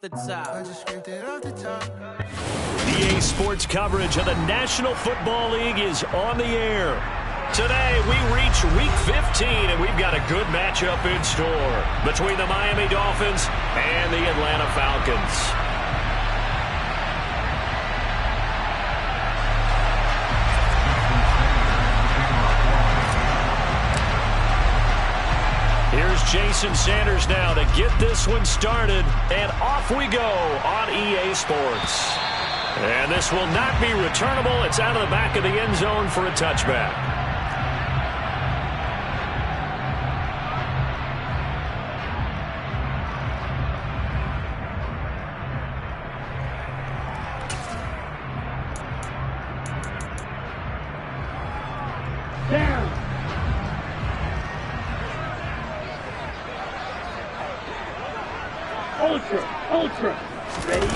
I just scraped it off the top. EA Sports coverage of the National Football League is on the air. Today, we reach Week 15, and we've got a good matchup in store between the Miami Dolphins and the Atlanta Falcons. Here's Jason Sanders now to get this one started, and off we go on EA Sports. And this will not be returnable. It's out of the back of the end zone for a touchback. Ultra, ready?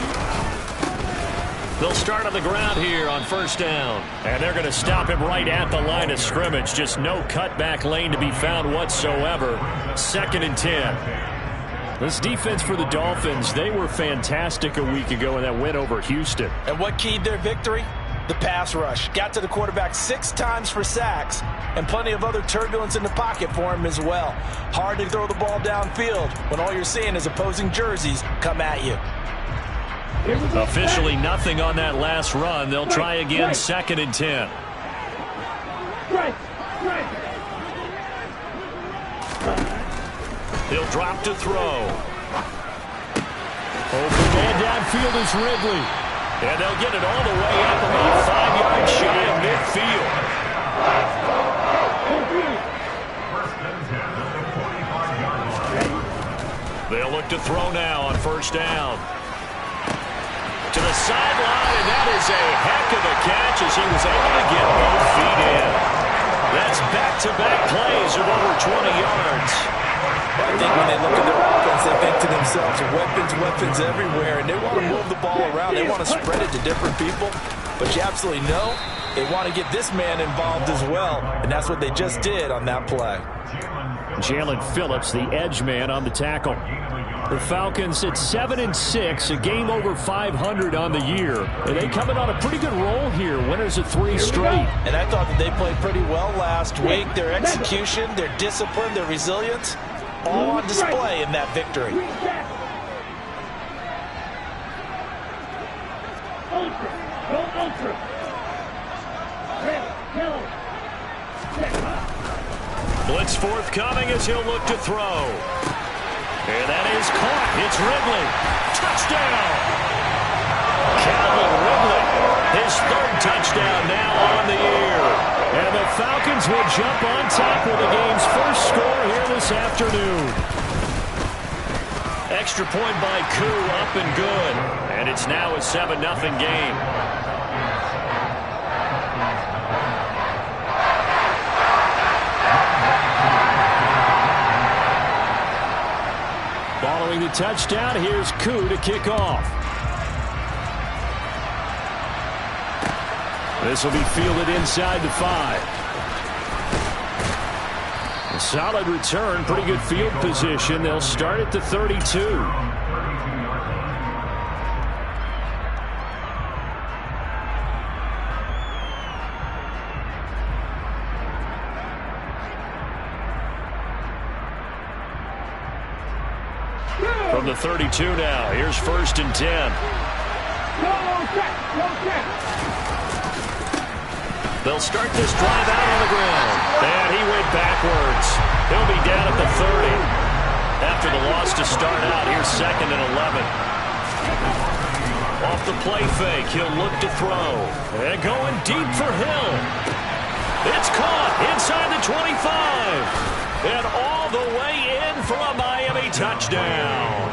They'll start on the ground here on first down. And they're going to stop him right at the line of scrimmage. Just no cutback lane to be found whatsoever. 2nd and 10. This defense for the Dolphins, they were fantastic a week ago in that win over Houston. And what keyed their victory? The pass rush. Got to the quarterback 6 times for sacks, and plenty of other turbulence in the pocket for him as well. Hard to throw the ball downfield when all you're seeing is opposing jerseys come at you. Officially nothing on that last run. They'll try again 2nd and 10. He'll drop to throw. Open man downfield is Ridley. And they'll get it all the way up about 5 yards shy of midfield. They'll look to throw now on first down. To the sideline, and that is a heck of a catch as he was able to get both feet in. That's back-to-back plays of over 20 yards. I think when they look at their offense, they think to themselves, weapons everywhere, and they want to move the ball around. They want to spread it to different people, but you absolutely know they want to get this man involved as well, and that's what they just did on that play. Jalen Phillips, the edge man on the tackle. The Falcons at 7-6, a game over 500 on the year. And they coming on a pretty good roll here, winners of 3 straight. And I thought that they played pretty well last week. Their execution, their discipline, their resilience, all on display in that victory. Blitz forthcoming as he'll look to throw. And that is caught. It's Ridley. Touchdown! Calvin Ridley, his 3rd touchdown now on the year. And the Falcons will jump on top with the game's first score here this afternoon. Extra point by Koo, up and good. And it's now a 7-0 game. Following the touchdown, here's Koo to kick off. This will be fielded inside the 5. A solid return, pretty good field position. They'll start at the 32. From the 32 now, here's 1st and 10. They'll start this drive out on the ground. And he went backwards. He'll be down at the 30. After the loss to start out, here's 2nd and 11. Off the play fake, he'll look to throw. And going deep for Hill. It's caught inside the 25. And all the way in for a Miami touchdown.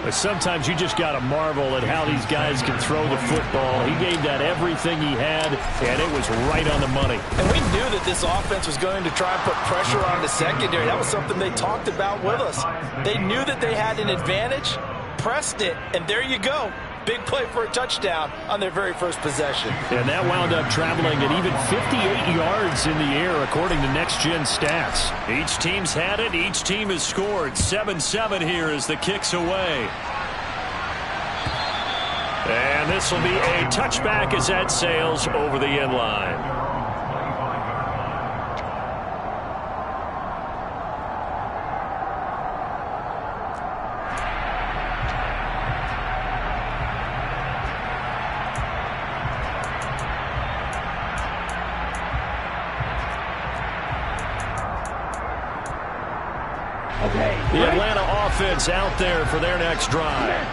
But sometimes you just got to marvel at how these guys can throw the football. He gave that everything he had, and it was right on the money. And we knew that this offense was going to try and put pressure on the secondary. That was something they talked about with us. They knew that they had an advantage, pressed it, and there you go. Big play for a touchdown on their very first possession. And that wound up traveling at even 58 yards in the air, according to Next Gen Stats. Each team's had it. Each team has scored. 7-7 here as the kick's away. And this will be a touchback as that sails over the end line. The Atlanta offense out there for their next drive.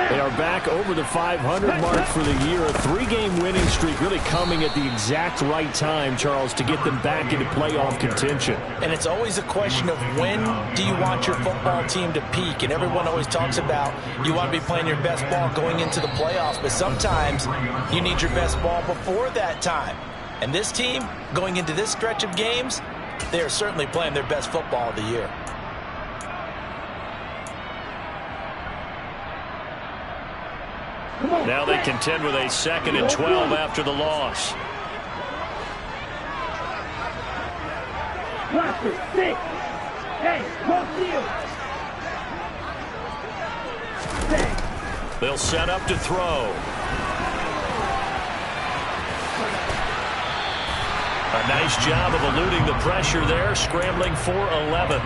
They are back over the 500 mark for the year. A 3-game winning streak really coming at the exact right time, Charles, to get them back into playoff contention. And it's always a question of when do you want your football team to peak? And everyone always talks about you want to be playing your best ball going into the playoffs. But sometimes you need your best ball before that time. And this team, going into this stretch of games, they are certainly playing their best football of the year. Now they contend with a 2nd and 12 after the loss. Cluster, 6. Hey, go field. They'll set up to throw. A nice job of eluding the pressure there, scrambling for 11.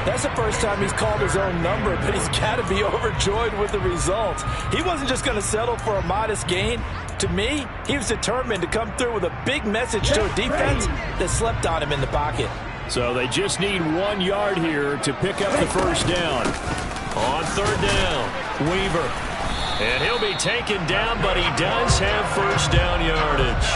That's the first time he's called his own number, but he's got to be overjoyed with the results. He wasn't just going to settle for a modest gain. To me, he was determined to come through with a big message to a defense that slept on him in the pocket. So they just need 1 yard here to pick up the first down. On 3rd down, Weaver. And he'll be taken down, but he does have first down yardage.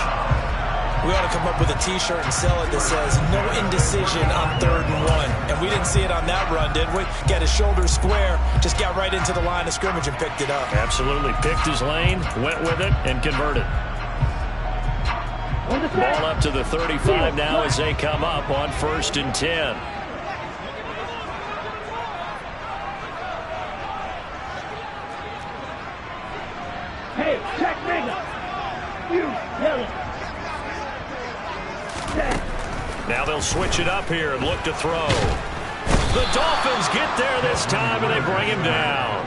We ought to come up with a T-shirt and sell it that says, no indecision on 3rd and 1. And we didn't see it on that run, did we? Got his shoulders square, just got right into the line of scrimmage and picked it up. Absolutely. Picked his lane, went with it, and converted. Ball up to the 35 now as they come up on 1st and 10. Hey, check Mega. You, yellow. Now they'll switch it up here and look to throw. The Dolphins get there this time, and they bring him down.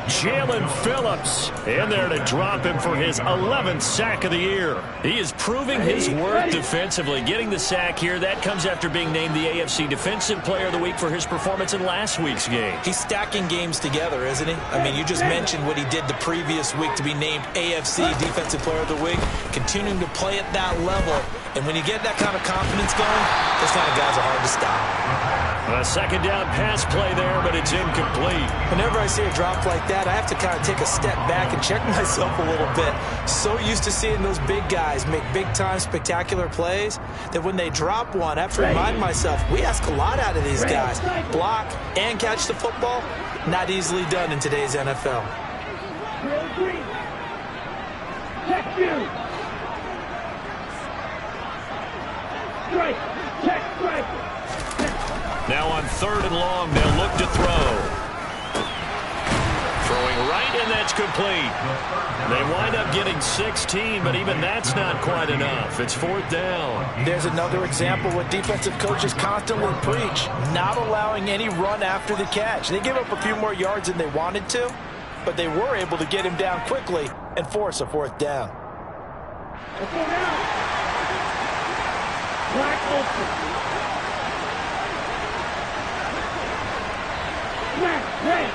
Jalen Phillips in there to drop him for his 11th sack of the year. He is proving his worth defensively. Getting the sack here, that comes after being named the AFC Defensive Player of the Week for his performance in last week's game. He's stacking games together, isn't he? I mean, you just mentioned what he did the previous week to be named AFC Defensive Player of the Week, continuing to play at that level. And when you get that kind of confidence going, those kind of guys are hard to stop. A 2nd down pass play there, but it's incomplete. Whenever I see a drop like that, I have to kind of take a step back and check myself a little bit. So used to seeing those big guys make big-time spectacular plays that when they drop one, I have to remind myself, we ask a lot out of these guys. Block and catch the football, not easily done in today's NFL. Check you. Strike. Check strike. Now on 3rd and long, they'll look to throw. Throwing right, and that's complete. They wind up getting 16, but even that's not quite enough. It's 4th down. There's another example what defensive coaches constantly preach, not allowing any run after the catch. They gave up a few more yards than they wanted to, but they were able to get him down quickly and force a 4th down. Black Ultra. Red.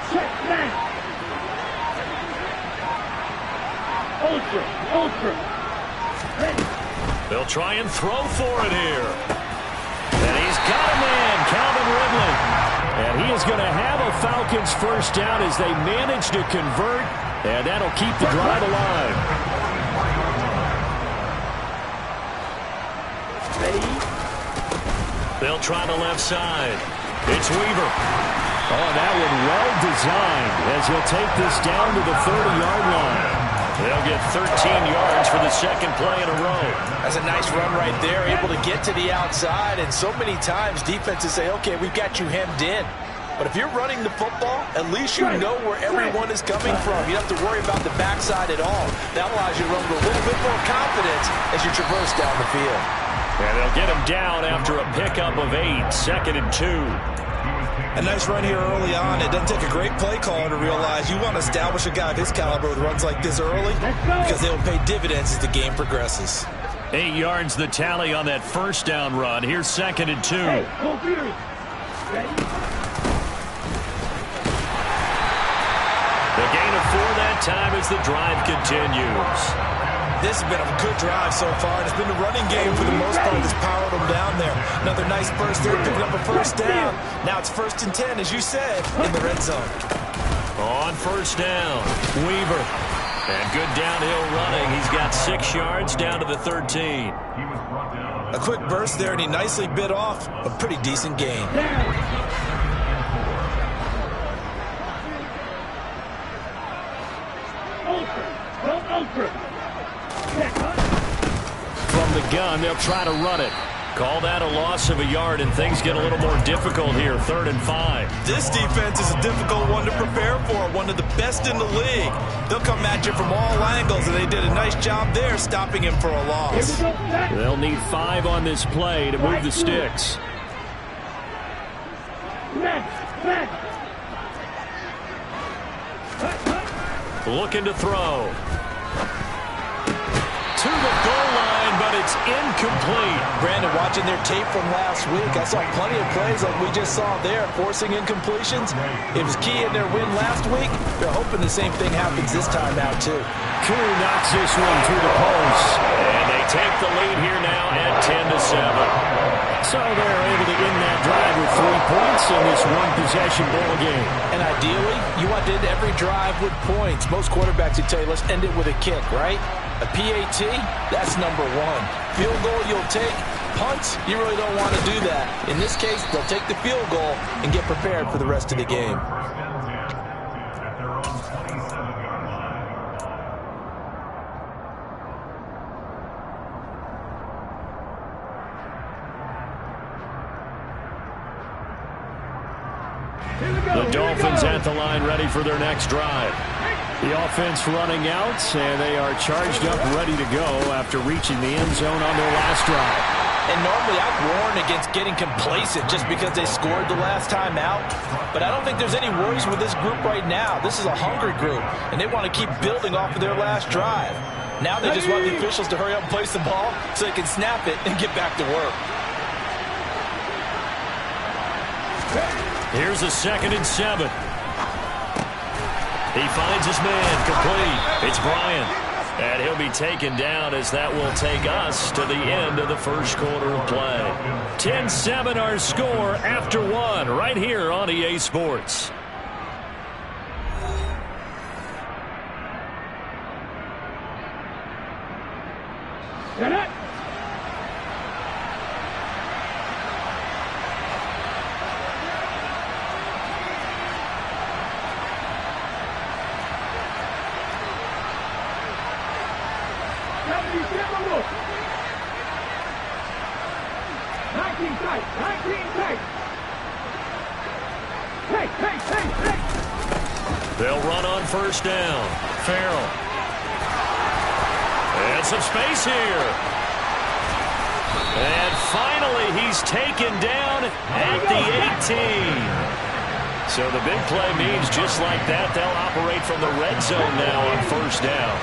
Check back. Ultra. Ready. They'll try and throw for it here. And he's got a man, Calvin Ridley. And he is going to have a Falcons first down as they manage to convert. And that'll keep the drive alive. Ready. They'll try the left side. It's Weaver. Oh, that one well designed as he'll take this down to the 30-yard line. They'll get 13 yards for the 2nd play in a row. That's a nice run right there, able to get to the outside. And so many times defenses say, okay, we've got you hemmed in. But if you're running the football, at least you know where everyone is coming from. You don't have to worry about the backside at all. That allows you to run with a little bit more confidence as you traverse down the field. And they'll get him down after a pickup of 8, 2nd and 2. A nice run here early on. It doesn't take a great play caller to realize you want to establish a guy of his caliber with runs like this early because they will pay dividends as the game progresses. 8 yards the tally on that first down run. Here's 2nd and 2. Hey, go Fury. Ready? The gain of 4 that time as the drive continues. This has been a good drive so far. It's been the running game for the most part that's powered them down there. Another nice burst there, picking up a first down. Now it's 1st and 10, as you said, in the red zone. On first down, Weaver. And good downhill running. He's got 6 yards down to the 13. A quick burst there, and he nicely bit off a pretty decent gain. Ultra. From the gun, they'll try to run it. Call that a loss of a yard, and things get a little more difficult here. 3rd and 5. This defense is a difficult one to prepare for, one of the best in the league. They'll come at you from all angles, and they did a nice job there stopping him for a loss. They'll need 5 on this play to move the sticks. Looking to throw. To the goal line, but it's incomplete. Brandon, watching their tape from last week, I saw plenty of plays like we just saw there, forcing incompletions. It was key in their win last week. They're hoping the same thing happens this time out, too. Koo knocks this one through the post. And they take the lead here now at 10-7. So they're able to end that drive with 3 points in this one-possession ball game. And ideally, you want to end every drive with points. Most quarterbacks would tell you, let's end it with a kick, right? A PAT, that's number 1. Field goal you'll take. Punts, you really don't want to do that. In this case, they'll take the field goal and get prepared for the rest of the game. The Dolphins at the line, ready for their next drive. The offense running out, and they are charged up, ready to go after reaching the end zone on their last drive. And normally I'd warn against getting complacent just because they scored the last time out. But I don't think there's any worries with this group right now. This is a hungry group, and they want to keep building off of their last drive. Now they just want the officials to hurry up and place the ball so they can snap it and get back to work. Here's a 2nd and 7. He finds his man, complete. It's Bryant. And he'll be taken down as that will take us to the end of the first quarter of play. 10-7 our score after 1 right here on EA Sports. Get it! They'll run on first down. Farrell. And some space here. And finally, he's taken down at the 18. So the big play means just like that, they'll operate from the red zone now on first down.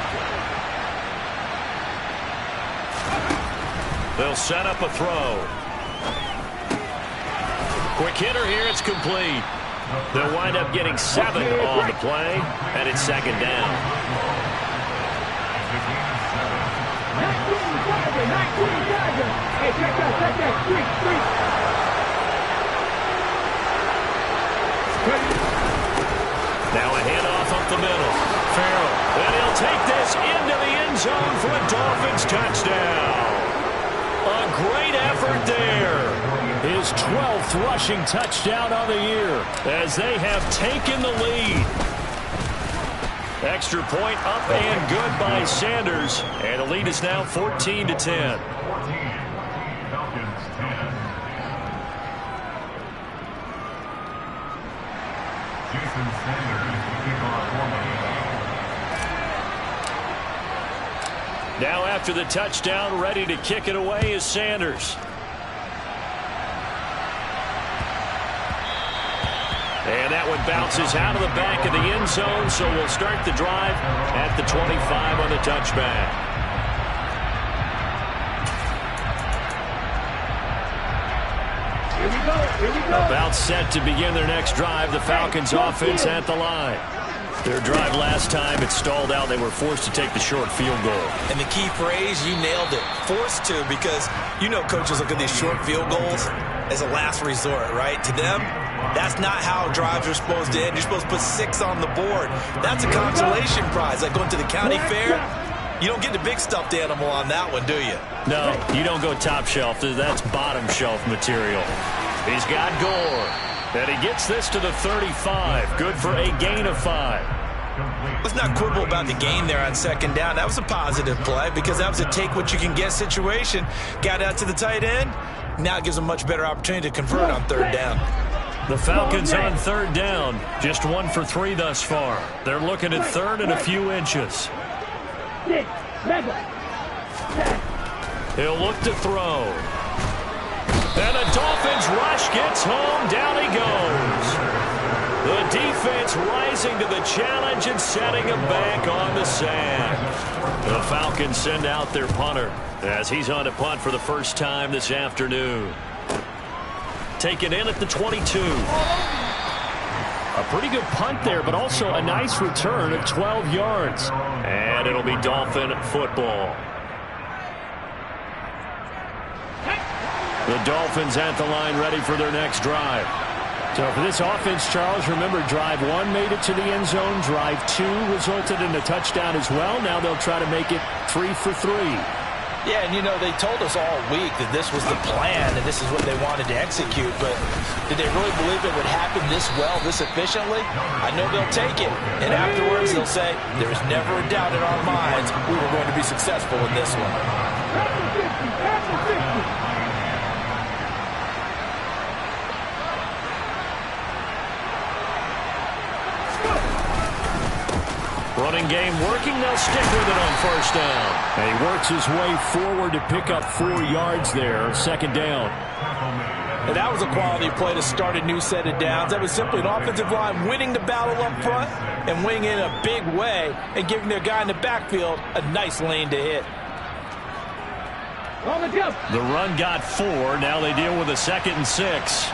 They'll set up a throw. Quick hitter here, it's complete. They'll wind up getting 7 on the play, and it's 2nd down. 19 Tiger. Hey, check that, street. Now a handoff up the middle. Farrell, and he'll take this into the end zone for a Dolphins touchdown. A great effort there. His 12th rushing touchdown on the year as they have taken the lead. Extra point up and good by Sanders. And the lead is now 14-10. Now after the touchdown, ready to kick it away is Sanders. And that one bounces out of the back of the end zone, so we'll start the drive at the 25 on the touchback. About set to begin their next drive, the Falcons offense at the line. Their drive last time, it stalled out. They were forced to take the short field goal. And the key phrase, you nailed it, forced to, because you know coaches look at these short field goals as a last resort, right? To them, that's not how drives are supposed to end. You're supposed to put 6 on the board. That's a consolation prize, like going to the county fair. You don't get the big stuffed animal on that one, do you? No, you don't go top shelf. That's bottom shelf material. He's got Gore. And he gets this to the 35. Good for a gain of 5. Let's not quibble about the gain there on second down. That was a positive play because that was a take-what-you-can-get situation. Got out to the tight end. Now it gives them a much better opportunity to convert on third down. The Falcons on third down. Just 1 for 3 thus far. They're looking at third and a few inches. He'll look to throw. And the Dolphins rush gets home. Down he goes. The defense rising to the challenge and setting him back on the sack. The Falcons send out their punter as he's on to punt for the first time this afternoon. Taken in at the 22. A pretty good punt there, but also a nice return of 12 yards. And it'll be Dolphin football. The Dolphins at the line ready for their next drive. So for this offense, Charles, remember drive 1 made it to the end zone. Drive 2 resulted in a touchdown as well. Now they'll try to make it 3 for 3. Yeah, and you know, they told us all week that this was the plan and this is what they wanted to execute, but did they really believe it would happen this well, this efficiently? I know they'll take it, and afterwards they'll say, there's never a doubt in our minds we were going to be successful in this one. Running game working. They'll stick with it on first down. And he works his way forward to pick up 4 yards there. Second down. And that was a quality play to start a new set of downs. That was simply an offensive line winning the battle up front and winning in a big way and giving their guy in the backfield a nice lane to hit. The run got 4. Now they deal with a 2nd and 6.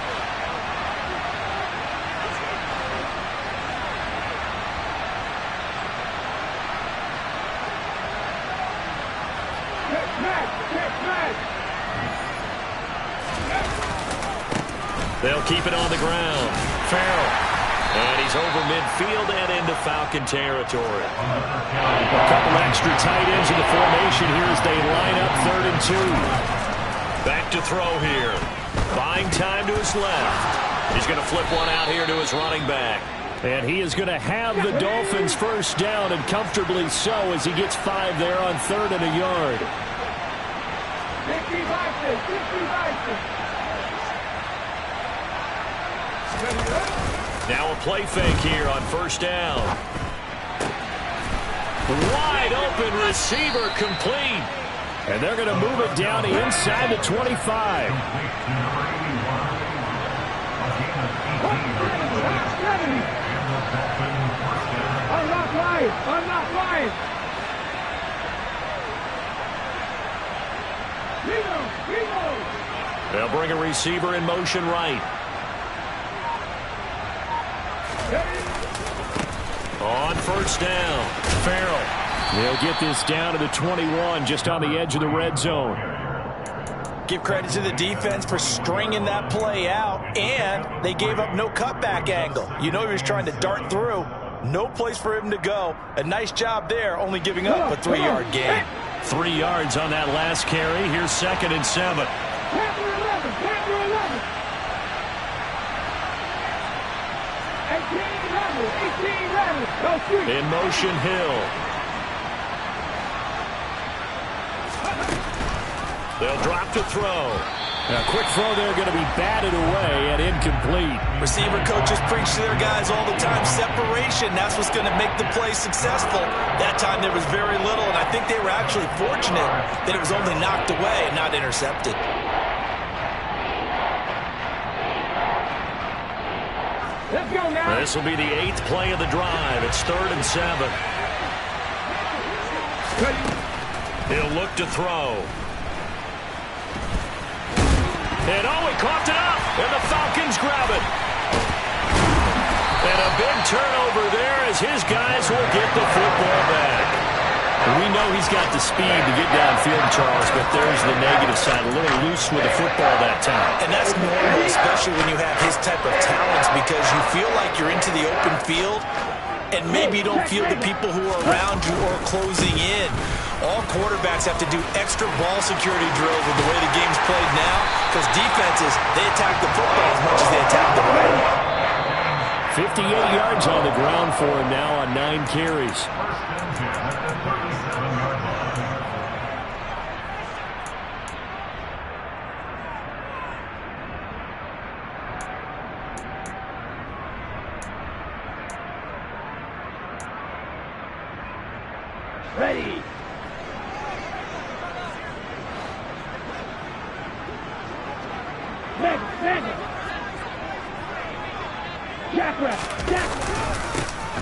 They'll keep it on the ground. Farrell. And he's over midfield and into Falcon territory. A couple extra tight ends in the formation here as they line up 3rd and 2. Back to throw here. Buying time to his left. He's going to flip one out here to his running back. And he is going to have the Dolphins first down, and comfortably so, as he gets 5 there on 3rd and a yard. Now a play fake here on first down. Wide open receiver complete. And they're going to move it down the inside the 25. Unlock line. They'll bring a receiver in motion right. On first down, Farrell. They'll get this down to the 21, just on the edge of the red zone. Give credit to the defense for stringing that play out, and they gave up no cutback angle. You know he was trying to dart through. No place for him to go. A nice job there, only giving up a 3-yard gain. 3 yards on that last carry. Here's 2nd and 7. In motion, Hill. They'll drop to throw. A quick throw there going to be batted away and incomplete. Receiver coaches preach to their guys all the time. Separation, that's what's going to make the play successful. That time there was very little, and I think they were actually fortunate that it was only knocked away and not intercepted. Let's go now. This will be the 8th play of the drive. It's 3rd and 7. He'll look to throw. And he coughed it up, and the Falcons grab it. And a big turnover there as his guys will get the football back. We know he's got the speed to get downfield, Charles, but there's the negative side. A little loose with the football that time. And that's normal, especially when you have his type of talents, because you feel like you're into the open field, and maybe you don't feel the people who are around you or closing in. All quarterbacks have to do extra ball security drills with the way the game's played now, because defenses, they attack the football as much as they attack the running. 58 yards on the ground for him now on 9 carries. Ready. Mega.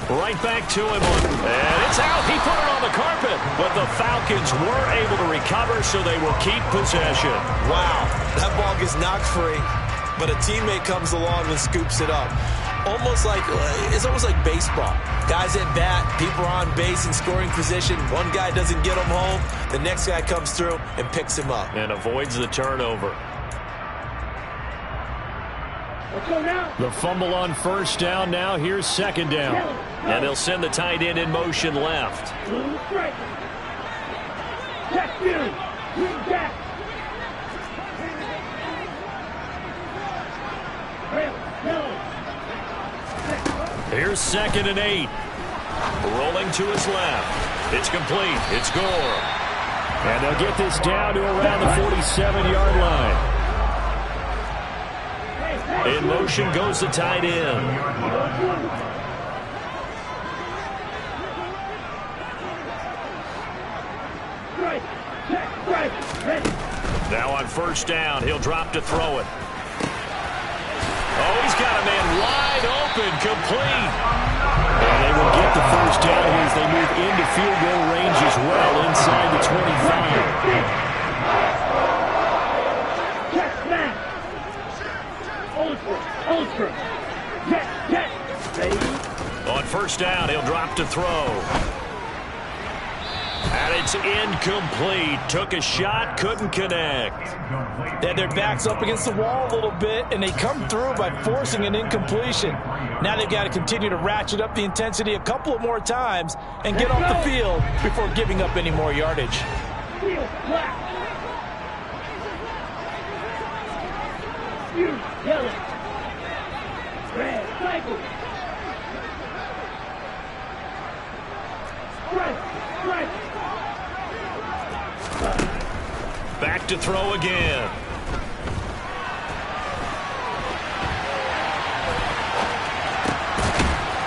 Right back to him. And it's out. He put it on the carpet. But the Falcons were able to recover, so they will keep possession. Wow. That ball gets knocked free, but a teammate comes along and scoops it up. It's almost like baseball. Guys at bat, people are on base in scoring position. One guy doesn't get him home. The next guy comes through and picks him up. And avoids the turnover. Let's go now. The fumble on 1st down. Now here's 2nd down. And they'll send the tight end in motion left. Strike. Check you. Green jack. Here's 2nd and 8. Rolling to his left. It's complete. It's Gore. And they'll get this down to around the 47-yard line. In motion goes the tight end. Now on 1st down, he'll drop to throw it. Oh, he's got a man wide open, complete. And they will get the 1st down here as they move into field goal range as well, inside the 25. On 1st down, he'll drop to throw. And it's incomplete. Took a shot, couldn't connect. They had their backs up against the wall a little bit, and they come through by forcing an incompletion. Now they've got to continue to ratchet up the intensity a couple of more times and get off the field before giving up any more yardage. Yellow. Red. Cycle. Strike. Back to throw again.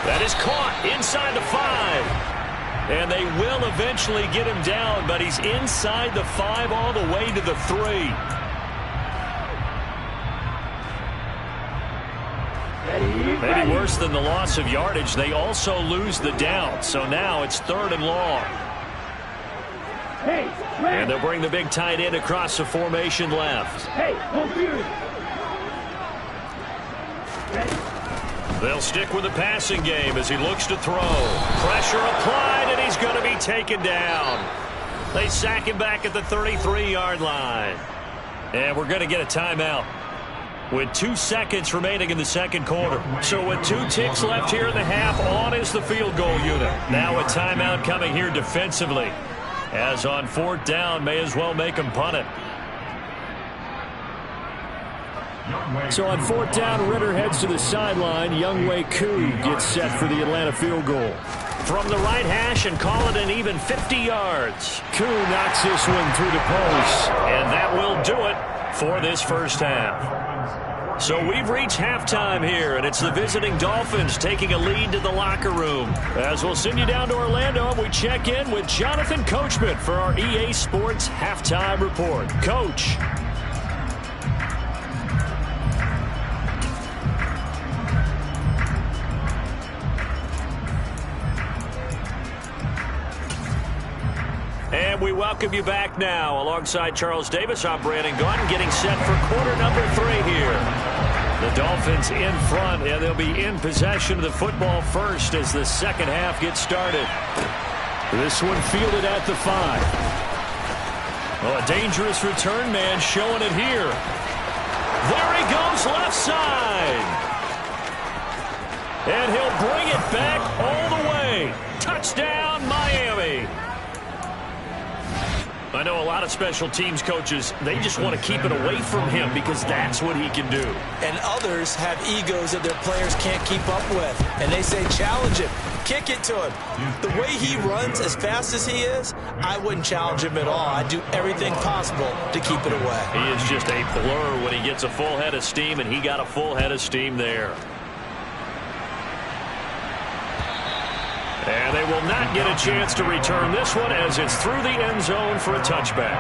That is caught inside the 5. And they will eventually get him down, but he's inside the 5 all the way to the 3. Maybe worse than the loss of yardage, they also lose the down. So now it's 3rd and long. And they'll bring the big tight end across the formation left. They'll stick with the passing game as he looks to throw. Pressure applied, and he's going to be taken down. They sack him back at the 33-yard line. And we're going to get a timeout with 2 seconds remaining in the 2nd quarter. So with 2 ticks left here in the half, on is the field goal unit. Now a timeout coming here defensively. As on 4th down, may as well make him punt it. So on 4th down, Ritter heads to the sideline. Younghoe Koo gets set for the Atlanta field goal. From the right hash and call it an even 50 yards. Koo knocks this one through the post. And that will do it for this 1st half. So we've reached halftime here, and it's the visiting Dolphins taking a lead to the locker room. As we'll send you down to Orlando, and we check in with Jonathan Coachman for our EA Sports Halftime Report. Coach. we welcome you back now. Alongside Charles Davis, I'm Brandon Gaudin, getting set for quarter number 3 here. The Dolphins in front, and they'll be in possession of the football first as the second half gets started. This one fielded at the 5. Oh, a dangerous return man showing it here. There he goes, left side. And he'll bring it back all the way. Touchdown, Miami. I know a lot of special teams coaches, they just want to keep it away from him because that's what he can do. And others have egos that their players can't keep up with. And they say, challenge him, kick it to him. The way he runs as fast as he is, I wouldn't challenge him at all. I'd do everything possible to keep it away. He is just a blur when he gets a full head of steam, and he got a full head of steam there. And they will not get a chance to return this one as it's through the end zone for a touchback.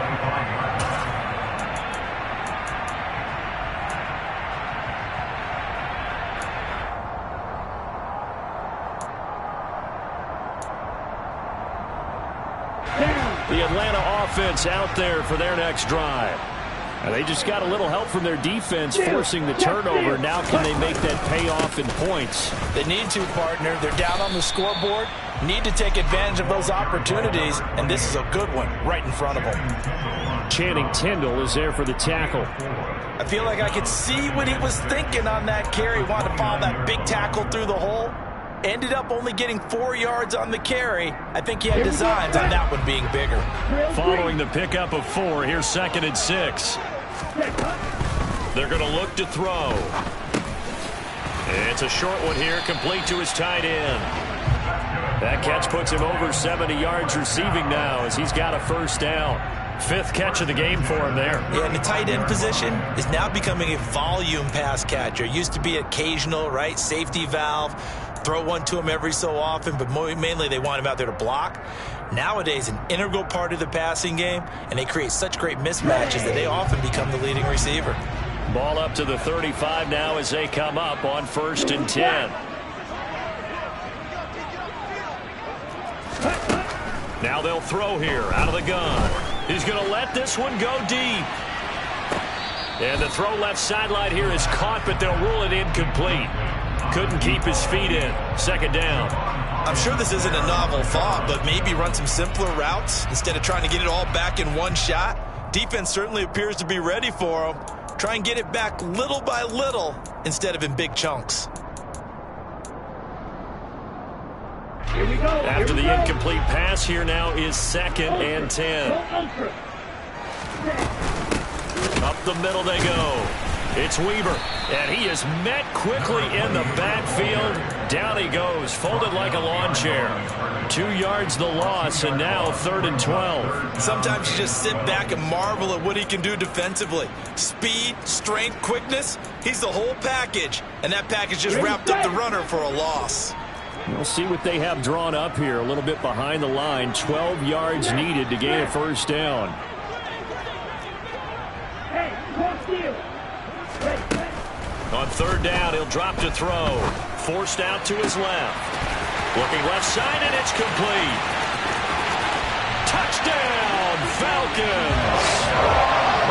The Atlanta offense out there for their next drive. And they just got a little help from their defense forcing the turnover. Now can they make that pay off in points? They need to, partner. They're down on the scoreboard. Need to take advantage of those opportunities. And this is a good one right in front of them. Channing Tindall is there for the tackle. I feel like I could see what he was thinking on that carry. Wanted to follow that big tackle through the hole. Ended up only getting 4 yards on the carry. I think he had designs on that one being bigger. Following the pickup of 4, here's 2nd and 6. They're going to look to throw. It's a short one here, complete to his tight end. That catch puts him over 70 yards receiving now as he's got a first down. 5th catch of the game for him there. Yeah, and the tight end position is now becoming a volume pass catcher. Used to be occasional, right? Safety valve. Throw one to him every so often, but mainly they want him out there to block. Nowadays, an integral part of the passing game, and they create such great mismatches that they often become the leading receiver. Ball up to the 35 now as they come up on 1st and 10. Now they'll throw here out of the gun. He's going to let this one go deep. And the throw left sideline here is caught, but they'll rule it incomplete. Couldn't keep his feet in. 2nd down. I'm sure this isn't a novel thought, but maybe run some simpler routes instead of trying to get it all back in one shot. Defense certainly appears to be ready for him. Try and get it back little by little instead of in big chunks. Here we go. After the incomplete pass, here now is 2nd and 10. Up the middle they go. It's Weaver, and he is met quickly in the backfield. Down he goes, folded like a lawn chair. 2 yards the loss, and now 3rd and 12. Sometimes you just sit back and marvel at what he can do defensively. Speed, strength, quickness, he's the whole package. And that package just wrapped up the runner for a loss. We'll see what they have drawn up here. A little bit behind the line. 12 yards needed to gain a first down. On 3rd down, he'll drop to throw. Forced out to his left. Looking left side, and it's complete. Touchdown, Falcons.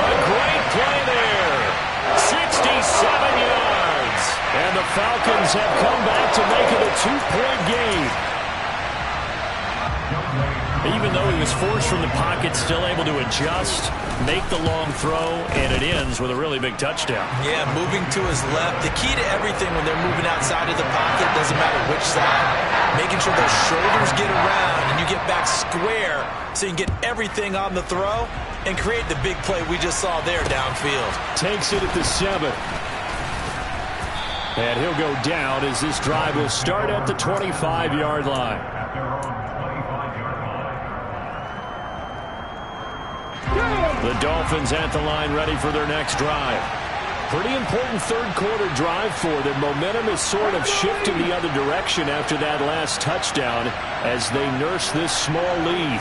A great play there. 67 yards. And the Falcons have come back to make it a 2-point game. Even though he was forced from the pocket, still able to adjust, make the long throw, and it ends with a really big touchdown. Yeah, moving to his left. The key to everything when they're moving outside of the pocket, doesn't matter which side, making sure those shoulders get around and you get back square so you can get everything on the throw and create the big play we just saw there downfield. Takes it at the 7. And he'll go down as this drive will start at the 25-yard line. The Dolphins at the line ready for their next drive. Pretty important third-quarter drive for them. Momentum is sort of shifting the other direction after that last touchdown as they nurse this small lead.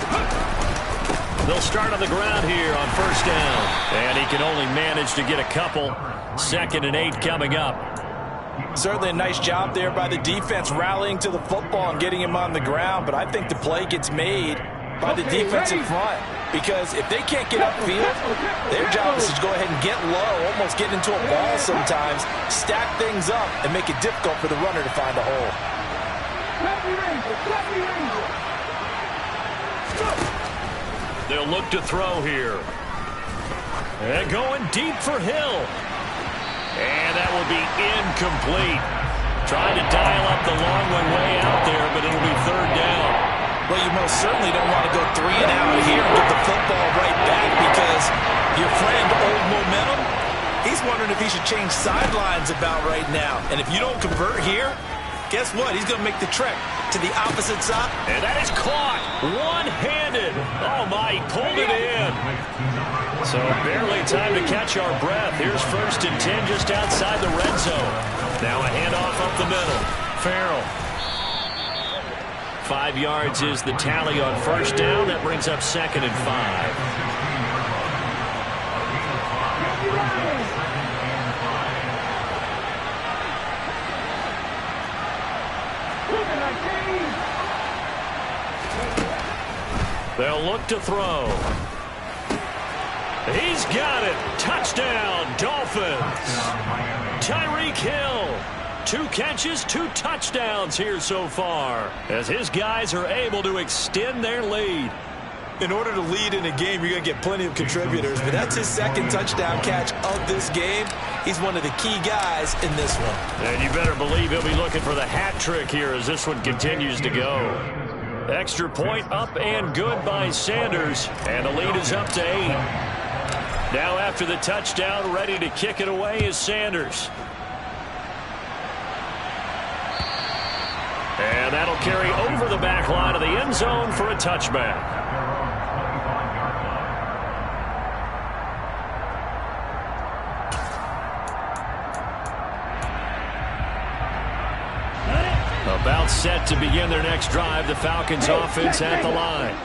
They'll start on the ground here on 1st down. And he can only manage to get a couple. 2nd and 8 coming up. Certainly a nice job there by the defense rallying to the football and getting him on the ground. But I think the play gets made by the defensive front. because if they can't get upfield, their job is to go ahead and get low, almost get into a ball sometimes, stack things up, and make it difficult for the runner to find a hole. They'll look to throw here. And going deep for Hill. And that will be incomplete. Trying to dial up the long one way out there, but it'll be third down. Well, you most certainly don't want to go 3 and out here and get the football right back because your friend, Old Momentum, he's wondering if he should change sidelines about right now. And if you don't convert here, guess what? He's going to make the trek to the opposite side. And that is caught one-handed. Oh, my, he pulled it in. So barely time to catch our breath. Here's 1st and 10 just outside the red zone. Now a handoff up the middle. Farrell. 5 yards is the tally on 1st down. That brings up 2nd and 5. They'll look to throw. He's got it. Touchdown, Dolphins. Tyreek Hill. 2 catches, 2 touchdowns here so far, as his guys are able to extend their lead. In order to lead in a game, you're going to get plenty of contributors, but that's his 2nd touchdown catch of this game. He's one of the key guys in this one. And you better believe he'll be looking for the hat trick here as this one continues to go. Extra point up and good by Sanders, and the lead is up to 8. Now after the touchdown, ready to kick it away is Sanders. And that'll carry over the back line of the end zone for a touchback. About set to begin their next drive, the Falcons offense at the line.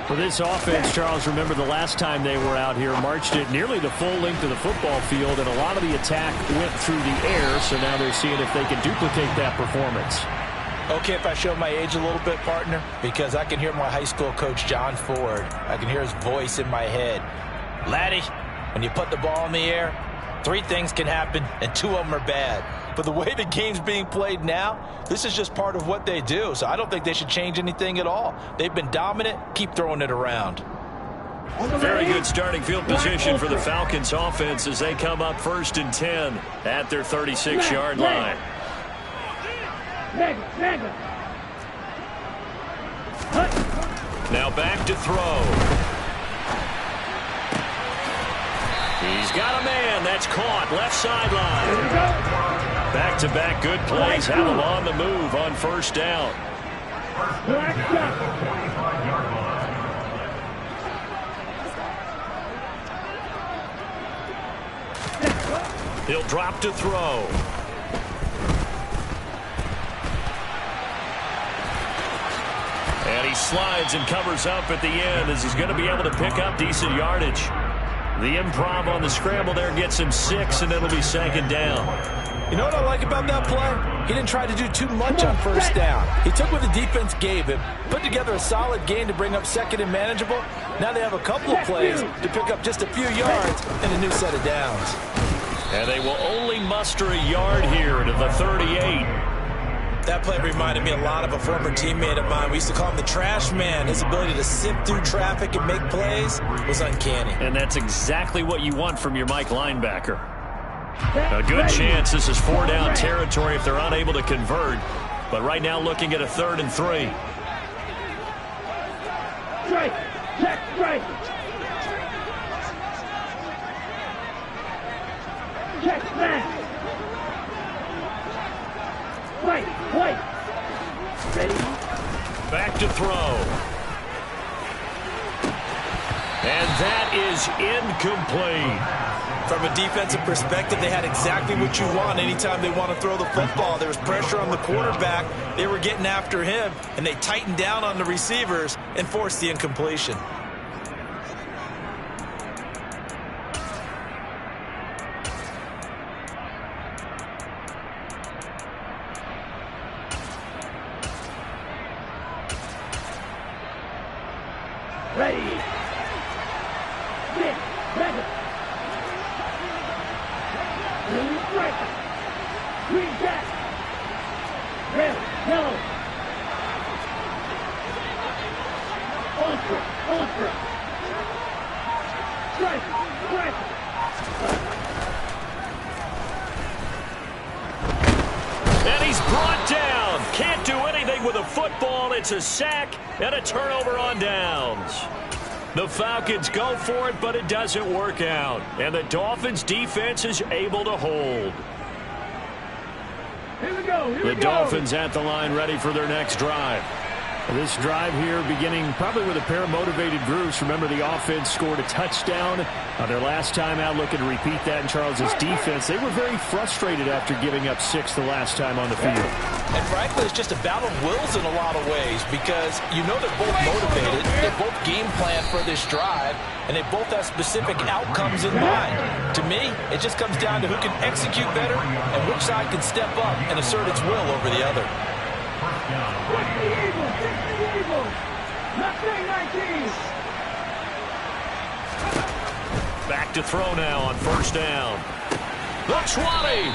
For this offense, Charles, remember the last time they were out here, marched it nearly the full length of the football field, and a lot of the attack went through the air, so now they're seeing if they can duplicate that performance. Okay, if I show my age a little bit, partner, because I can hear my high school coach, John Ford. I can hear his voice in my head. Laddie, when you put the ball in the air, 3 things can happen, and 2 of them are bad. But the way the game's being played now, this is just part of what they do. So I don't think they should change anything at all. They've been dominant. Keep throwing it around. Very good starting field position for the Falcons offense as they come up 1st and 10 at their 36-yard line. Now back to throw. He's got a man. That's caught. Left sideline. Back-to-back good plays. Have him on the move on 1st down. He'll drop to throw. And he slides and covers up at the end as he's going to be able to pick up decent yardage. The improv on the scramble there gets him 6, and it'll be 2nd down. You know what I like about that play? He didn't try to do too much on 1st down. He took what the defense gave him, put together a solid gain to bring up 2nd and manageable. Now they have a couple of plays to pick up just a few yards and a new set of downs. And they will only muster a yard here to the 38. That play reminded me a lot of a former teammate of mine. We used to call him the trash man. His ability to sift through traffic and make plays was uncanny. And that's exactly what you want from your Mike linebacker. A good chance this is 4-down territory if they're unable to convert. But right now looking at a 3rd and 3. Strike. Check strike. Check smash. White. Ready? Back to throw. And that is incomplete. From a defensive perspective, they had exactly what you want anytime they want to throw the football. There was pressure on the quarterback. They were getting after him, and they tightened down on the receivers and forced the incompletion. Ready. Yellow. Ultra. Strike. And he's brought down. Can't do anything with a football. It's a sack and a turnover on downs. The Falcons go for it, but it doesn't work out. And the Dolphins' defense is able to hold. Here we go. The Dolphins at the line ready for their next drive. This drive here beginning probably with a pair of motivated groups. Remember, the offense scored a touchdown on their last time out, looking to repeat that in Charles's defense. They were very frustrated after giving up 6 the last time on the field. And frankly, it's just a battle of wills in a lot of ways because you know they're both motivated, they're both game planned for this drive, and they both have specific outcomes in mind. To me, it just comes down to who can execute better and which side can step up and assert its will over the other. Back to throw now on first down. The 20.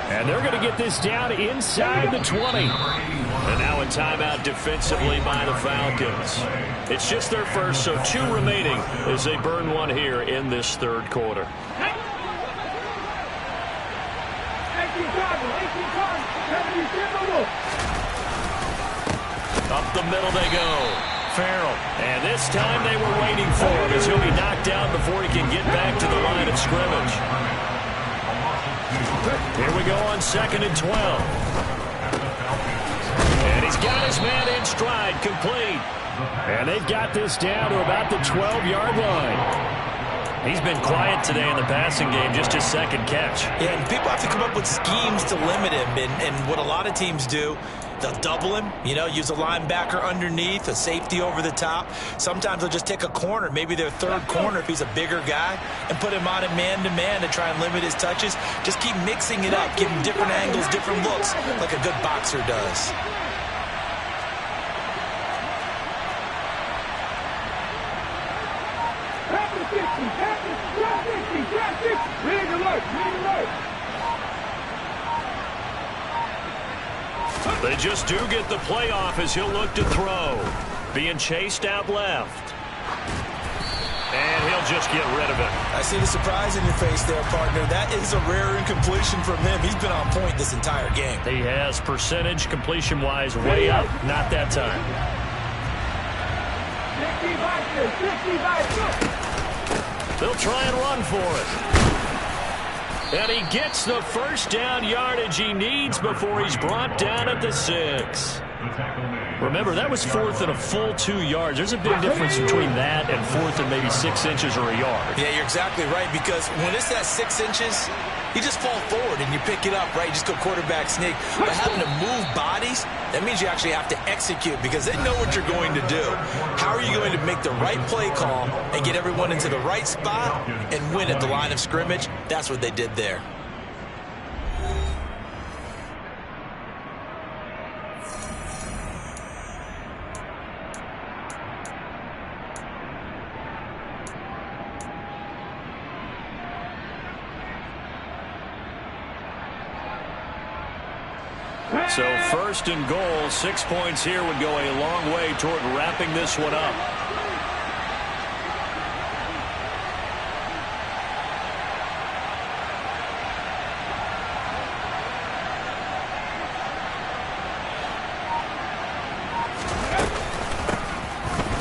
And they're going to get this down inside the 20. And now a timeout defensively by the Falcons. It's just their first, so 2 remaining as they burn one here in this third quarter. Up the middle they go. Farrell. And this time they were waiting for him as he'll be knocked down before he can get back to the line of scrimmage. Here we go on 2nd and 12. And he's got his man in stride, complete. And they've got this down to about the 12-yard line. He's been quiet today in the passing game, just his second catch. Yeah, and people have to come up with schemes to limit him. And what a lot of teams do, they'll double him, use a linebacker underneath, a safety over the top. Sometimes they'll just take a corner, maybe their third corner if he's a bigger guy, and put him on a man-to-man to try and limit his touches. Just keep mixing it up, give him different angles, different looks, like a good boxer does. They just do get the playoff as he'll look to throw. Being chased out left. And he'll just get rid of it. I see the surprise in your face there, partner. That is a rare incompletion from him. He's been on point this entire game. He has percentage completion-wise way up. Not that time. 65. They'll try and run for it. And he gets the first down yardage he needs before he's brought down at the 6. Remember, that was 4th and a full 2 yards. There's a big difference between that and 4th and maybe 6 inches or a yard. Yeah, you're exactly right, because when it's that 6 inches, you just fall forward and you pick it up, right? You just go quarterback sneak. But having to move bodies, that means you actually have to execute because they know what you're going to do. How are you going to make the right play call and get everyone into the right spot and win at the line of scrimmage? That's what they did there. So 1st and goal, 6 points here would go a long way toward wrapping this one up.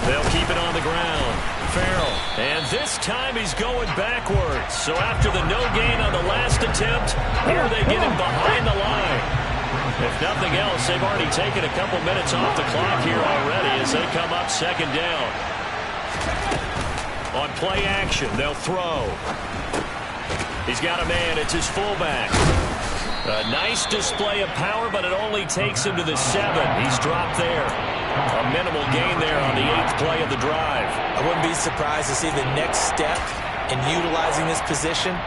They'll keep it on the ground. Farrell. And this time he's going backwards. So after the no gain on the last attempt, here they get him behind the line. If nothing else, they've already taken a couple minutes off the clock here already as they come up 2nd down. On play action, they'll throw. He's got a man. It's his fullback. A nice display of power, but it only takes him to the 7. He's dropped there. A minimal gain there on the 8th play of the drive. I wouldn't be surprised to see the next step in utilizing this position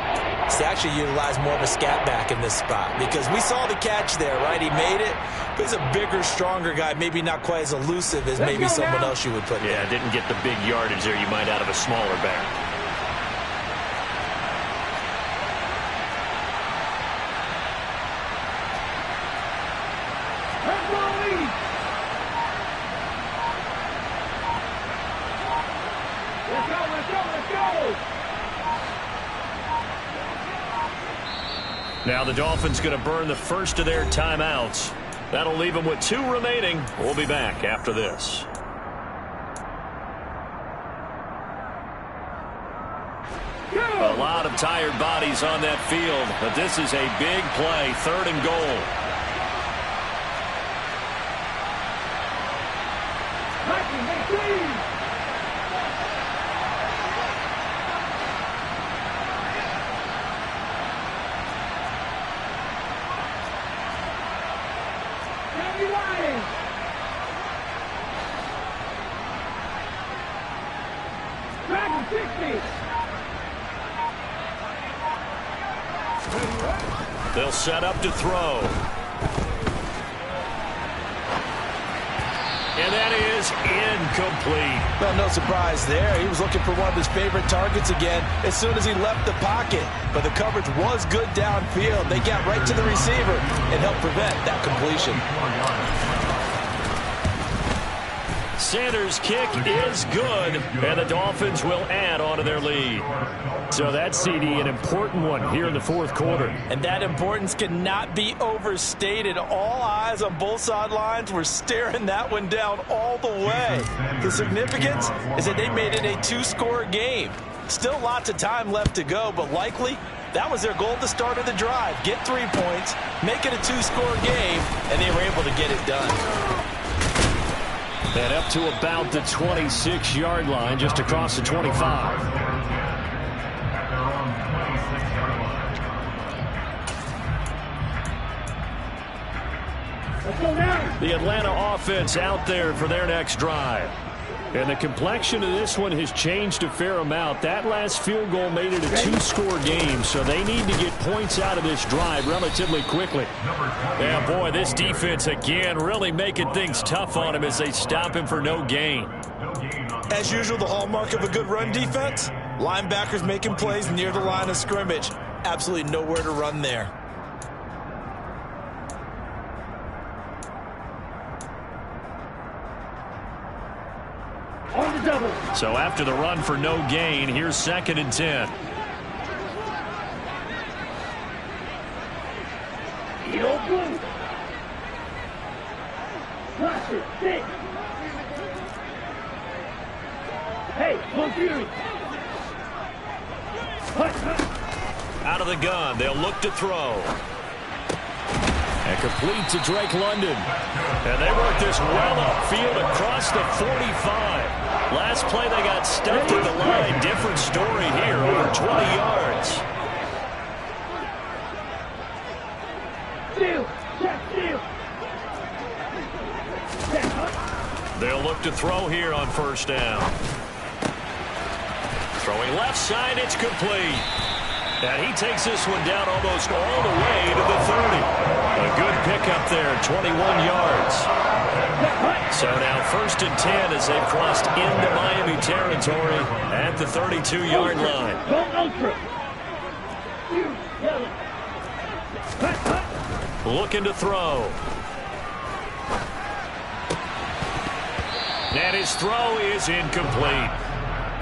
is to actually utilize more of a scat back in this spot, because we saw the catch there, right? He made it, but he's a bigger, stronger guy, maybe not quite as elusive as maybe someone else you would put Yeah, didn't get the big yardage there you might out of a smaller back. Let's go Now the Dolphins going to burn the first of their timeouts. That'll leave them with 2 remaining. We'll be back after this. A lot of tired bodies on that field, but this is a big play, 3rd and goal. They'll set up to throw. And that is incomplete. Well, no surprise there. He was looking for one of his favorite targets again as soon as he left the pocket. But the coverage was good downfield. They got right to the receiver and helped prevent that completion. Sanders' kick is good, and the Dolphins will add on to their lead. So that's, CD, an important one here in the 4th quarter. And that importance cannot be overstated. All eyes on both sidelines were staring that one down all the way. The significance is that they made it a 2-score game. Still lots of time left to go, but likely that was their goal at the start of the drive. Get 3 points, make it a 2-score game, and they were able to get it done. And up to about the 26-yard line, just across the 25. The Atlanta offense out there for their next drive. And the complexion of this one has changed a fair amount. That last field goal made it a 2-score game, so they need to get points out of this drive relatively quickly. Yeah, boy, this defense again really making things tough on him as they stop him for no gain. As usual, the hallmark of a good run defense, linebackers making plays near the line of scrimmage. Absolutely nowhere to run there. So after the run for no gain, here's 2nd and 10. Out of the gun, they'll look to throw. And complete to Drake London. And they work this well upfield across the 45. Last play they got stuffed at the line. Different story here, over 20 yards. They'll look to throw here on 1st down. Throwing left side, it's complete. And he takes this one down almost all the way to the 30. A good pickup there, 21 yards. So now 1st and 10 as they've crossed into Miami territory at the 32-yard line. Looking to throw. And his throw is incomplete.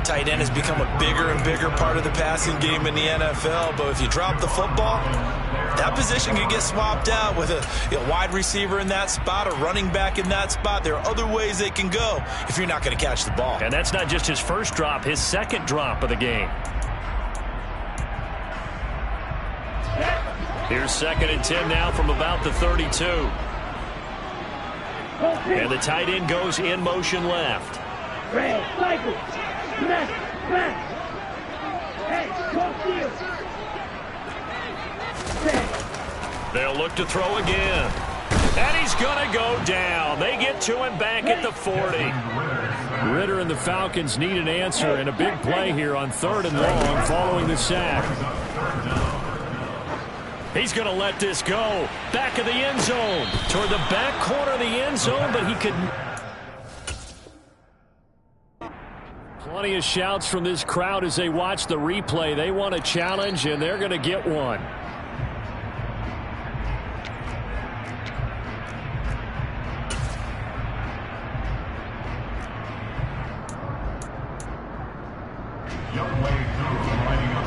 Tight end has become a bigger and bigger part of the passing game in the NFL, but if you drop the football, that position can get swapped out with a wide receiver in that spot, a running back in that spot. There are other ways they can go if you're not going to catch the ball. And that's not just his first drop, his 2nd drop of the game. Here's 2nd and 10 now from about the 32. And the tight end goes in motion left. They'll look to throw again. And he's going to go down. They get to him back at the 40. Ritter and the Falcons need an answer, and a big play here on 3rd and long following the sack. He's going to let this go. Back of the end zone. Toward the back corner of the end zone, but he could... Plenty of shouts from this crowd as they watch the replay. They want a challenge, and they're going to get one.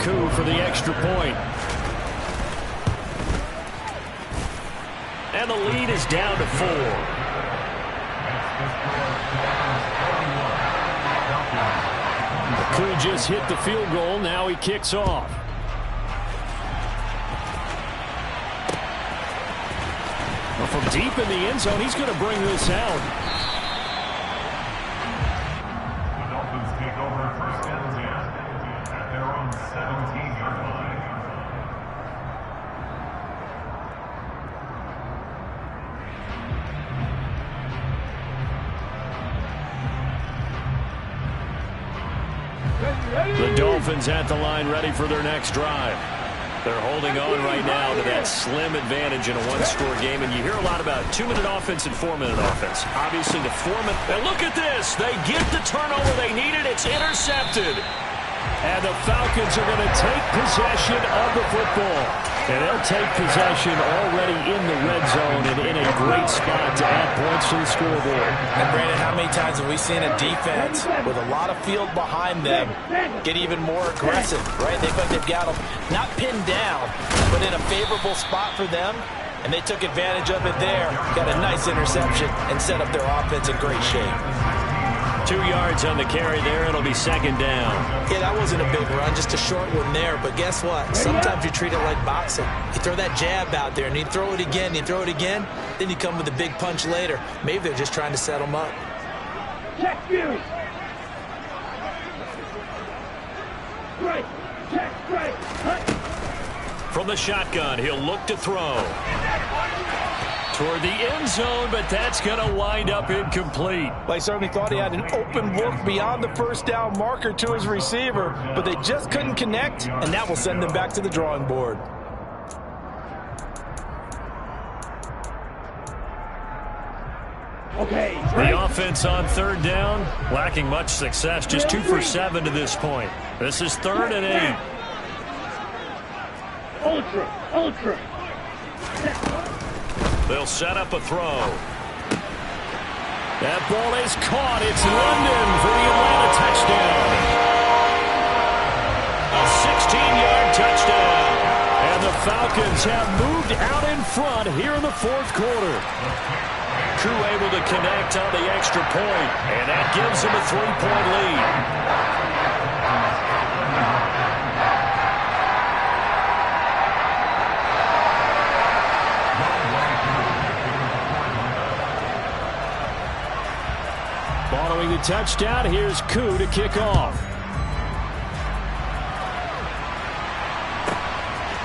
Coup for the extra point. And the lead is down to 4. Koo just hit the field goal. Now he kicks off. Well, from deep in the end zone, he's going to bring this out. The Dolphins take over first and 10 at their own 17-yard line. The Dolphins at the line, ready for their next drive. They're holding on right now to that slim advantage in a one-score game, and you hear a lot about 2-minute offense and 4-minute offense. Obviously, the 4-minute... And look at this! They get the turnover they needed. It's intercepted. And the Falcons are going to take possession of the football. And they'll take possession already in the red zone and in a great spot to add points to the scoreboard. And Brandon, how many times have we seen a defense with a lot of field behind them get even more aggressive, right? They've got them not pinned down, but in a favorable spot for them, and they took advantage of it there. Got a nice interception and set up their offense in great shape. 2 yards on the carry there. It'll be second down. Yeah, that wasn't a big run, just a short one there. But guess what? Sometimes you treat it like boxing. You throw that jab out there, and you throw it again, then you come with a big punch later. Maybe they're just trying to set them up. Check you. Right. Check, right. From the shotgun, he'll look to throw. Toward the end zone, but that's going to wind up incomplete. They certainly thought he had an open look beyond the first down marker to his receiver, but they just couldn't connect, and that will send them back to the drawing board. Okay. The offense on third down, lacking much success, just 2 for 7 to this point. This is 3rd and 8. Ultra. They'll set up a throw. That ball is caught. It's London for the Atlanta touchdown. A 16-yard touchdown. And the Falcons have moved out in front here in the fourth quarter. Koo able to connect on the extra point, and that gives them a 3-point lead. Following the touchdown, here's Koo to kick off.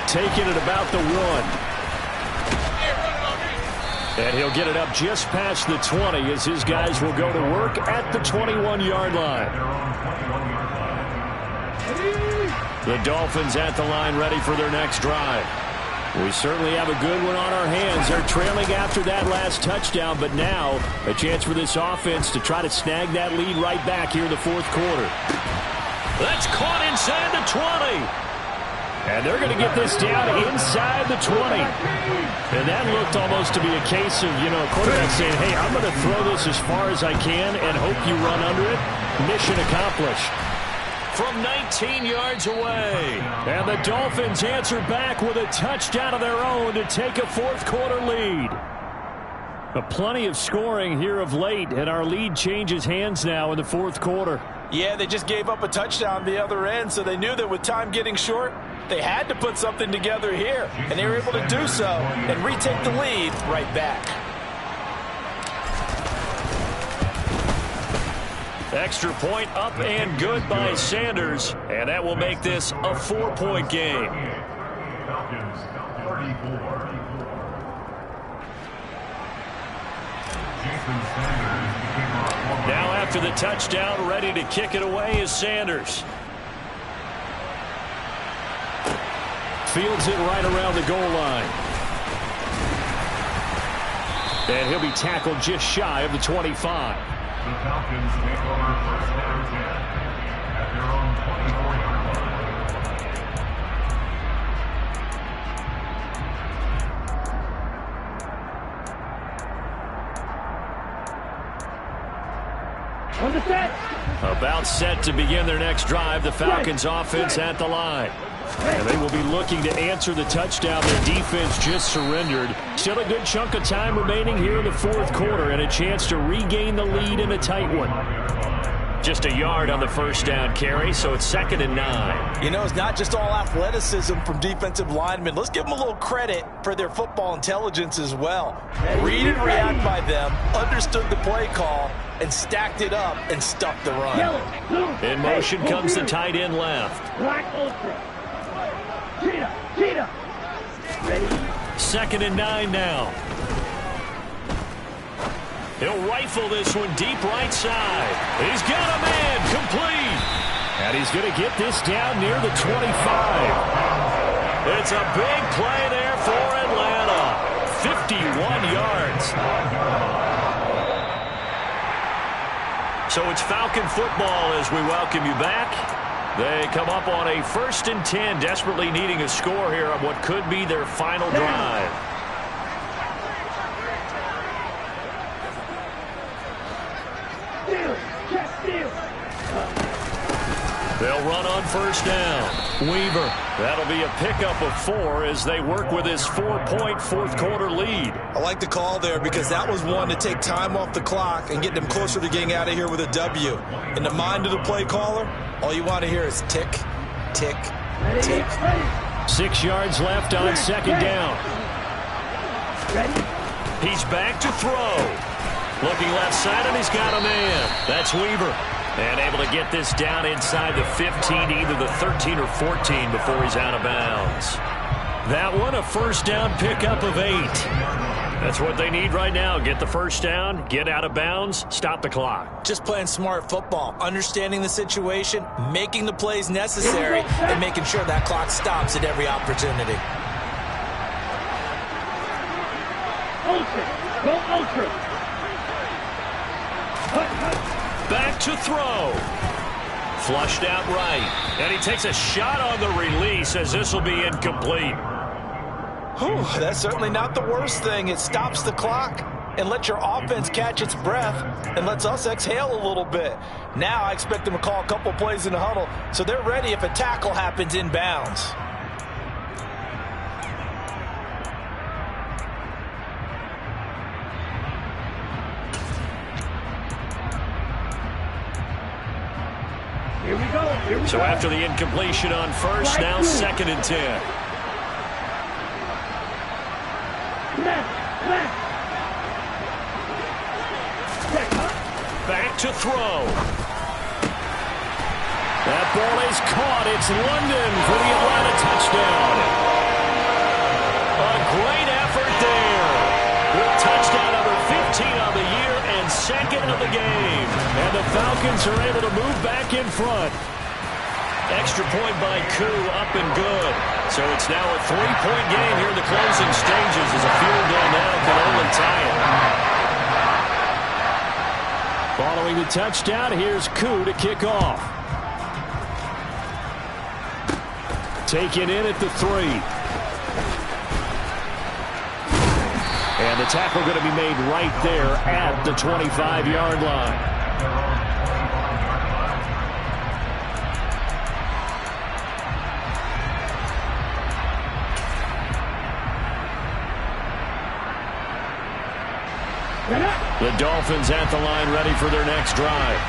Taking it about the 1. And he'll get it up just past the 20 as his guys will go to work at the 21-yard line. The Dolphins at the line ready for their next drive. We certainly have a good one on our hands. They're trailing after that last touchdown, but now a chance for this offense to try to snag that lead right back here in the fourth quarter. That's caught inside the 20. And they're going to get this down inside the 20. And that looked almost to be a case of, a quarterback saying, hey, I'm going to throw this as far as I can and hope you run under it. Mission accomplished. From 19 yards away. And the Dolphins answer back with a touchdown of their own to take a fourth quarter lead. But plenty of scoring here of late, and our lead changes hands now in the fourth quarter. Yeah, they just gave up a touchdown the other end, so they knew that with time getting short, they had to put something together here, and they were able to do so and retake the lead right back. Extra point up and good by Sanders, and that will make this a 4-point game. Falcons 34. Now after the touchdown, ready to kick it away is Sanders. Fields it right around the goal line. And he'll be tackled just shy of the 25. The Falcons take over first and 10 at their own 24-yard line. On the set. About set to begin their next drive. The Falcons offense at the line. And they will be looking to answer the touchdown their defense just surrendered. Still a good chunk of time remaining here in the fourth quarter and a chance to regain the lead in a tight one. Just a yard on the first down carry, so it's 2nd and 9. You know, it's not just all athleticism from defensive linemen. Let's give them a little credit for their football intelligence as well. Read and react by them, understood the play call, and stacked it up and stuffed the run. In motion comes the tight end left. Black ultra. Cheetah. Ready? 2nd and 9 now. He'll rifle this one deep right side. He's got a man complete. And he's going to get this down near the 25. It's a big play there for Atlanta. 51 yards. So it's Falcon football as we welcome you back. They come up on a 1st and 10, desperately needing a score here on what could be their final drive. They'll run on 1st down. Weaver. That'll be a pickup of 4 as they work with his 4-point fourth quarter lead. I like the call there because that was one to take time off the clock and get them closer to getting out of here with a W. In the mind of the play caller, all you want to hear is tick, tick, tick. 6 yards left on 2nd down. He's back to throw. Looking left side, and he's got a man. That's Weaver. And able to get this down inside the 15, either the 13 or 14 before he's out of bounds. That one, a 1st down pickup of 8. That's what they need right now. Get the 1st down, get out of bounds, stop the clock. Just playing smart football, understanding the situation, making the plays necessary, and making sure that clock stops at every opportunity. Ultra. Go ultra. Back to throw. Flushed out right. And he takes a shot on the release as this will be incomplete. Whew, that's certainly not the worst thing. It stops the clock and lets your offense catch its breath and lets us exhale a little bit. Now I expect them to call a couple plays in the huddle so they're ready if a tackle happens inbounds. So after the incompletion on 1st, now 2nd and 10. Back to throw. That ball is caught. It's London for the Atlanta touchdown. A great effort there. With touchdown number 15 on the year and 2nd of the game. And the Falcons are able to move back in front. Extra point by Koo, up and good. So it's now a 3-point game here in the closing stages as a field goal now can only tie it. Following the touchdown, here's Koo to kick off. Taken in at the 3. And the tackle going to be made right there at the 25-yard line. The Dolphins at the line ready for their next drive.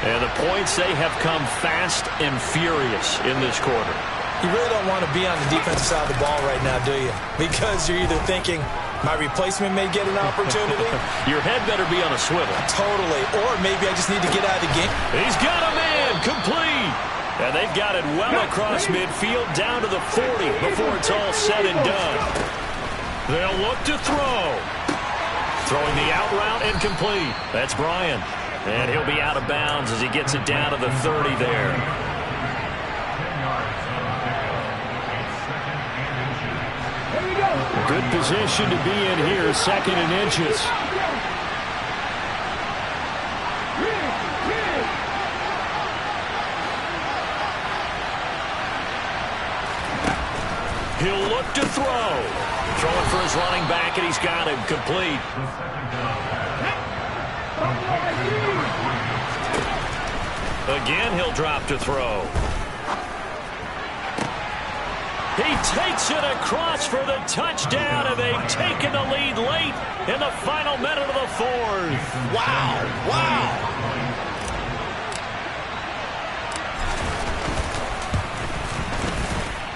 And the points, they have come fast and furious in this quarter. You really don't want to be on the defensive side of the ball right now, do you? Because you're either thinking, my replacement may get an opportunity. Your head better be on a swivel. Totally. Or maybe I just need to get out of the game. He's got a man complete. And they've got it well across midfield down to the 40 before it's all said and done. They'll look to throw. Throwing the out route incomplete. That's Bryan. And he'll be out of bounds as he gets it down to the 30 there. Good position to be in here, 2nd and inches. He'll look to throw. Throwing for his running back, and he's got him complete. Again, he'll drop to throw. He takes it across for the touchdown, and they've taken the lead late in the final minute of the fourth. Wow, wow.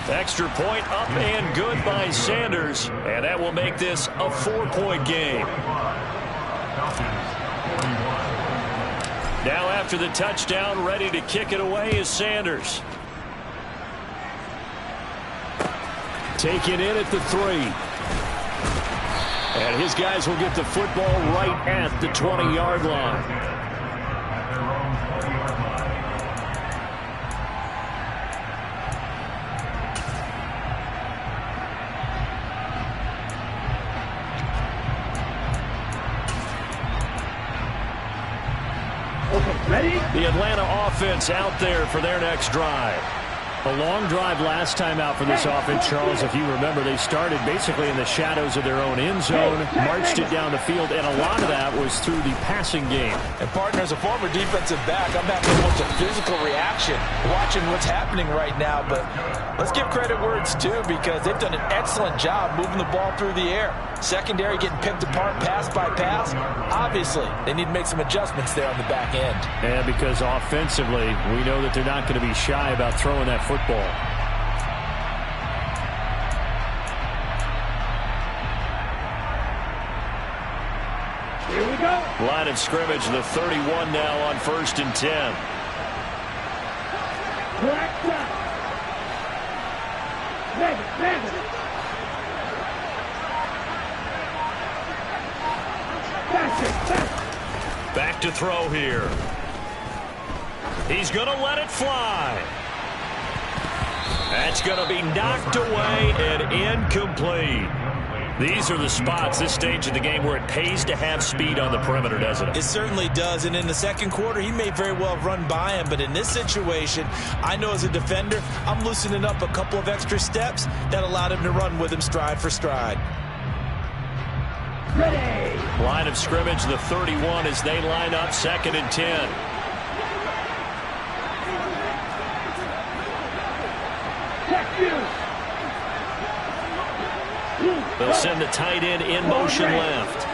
Extra point up and good by Sanders, and that will make this a 4-point game. Now after the touchdown, ready to kick it away is Sanders. Taken in at the 3. And his guys will get the football right at the 20-yard line. Ready? The Atlanta offense out there for their next drive. A long drive last time out for this offense, Charles. If you remember, they started basically in the shadows of their own end zone, marched it down the field, and a lot of that was through the passing game. And partner, as a former defensive back, I'm having to watch a physical reaction watching what's happening right now. But let's give credit where it's due, because they've done an excellent job moving the ball through the air. Secondary getting picked apart pass by pass. Obviously, they need to make some adjustments there on the back end. And because offensively, we know that they're not going to be shy about throwing that football. Here we go. Line of scrimmage, the 31 now on 1st and 10. Black shot. Madden. Back to throw here. He's going to let it fly. That's going to be knocked away and incomplete. These are the spots, this stage of the game, where it pays to have speed on the perimeter, doesn't it? It certainly does, and in the second quarter, he may very well have run by him, but in this situation, I know as a defender, I'm loosening up a couple of extra steps that allowed him to run with him stride for stride. Ready. Line of scrimmage, the 31 as they line up 2nd and 10. They'll send the tight end in motion left.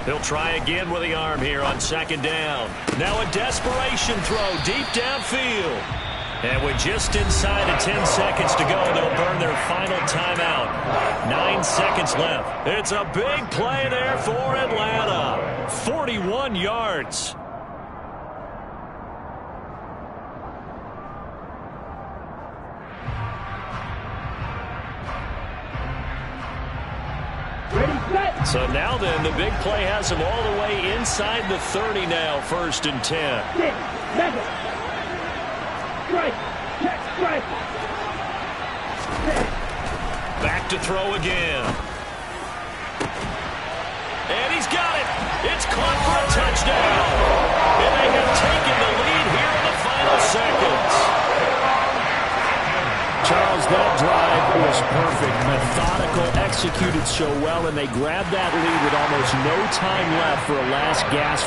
He'll try again with the arm here on 2nd down. Now a desperation throw deep downfield. And with just inside of 10 seconds to go, they'll burn their final timeout. 9 seconds left. It's a big play there for Atlanta. 41 yards. So now then, the big play has him all the way inside the 30 now, 1st and 10. Back to throw again. And he's got it. It's caught for a touchdown. And they have taken the lead here in the final seconds. Charles, that drive was perfect. Methodical, executed so well, and they grabbed that lead with almost no time left for a last gasp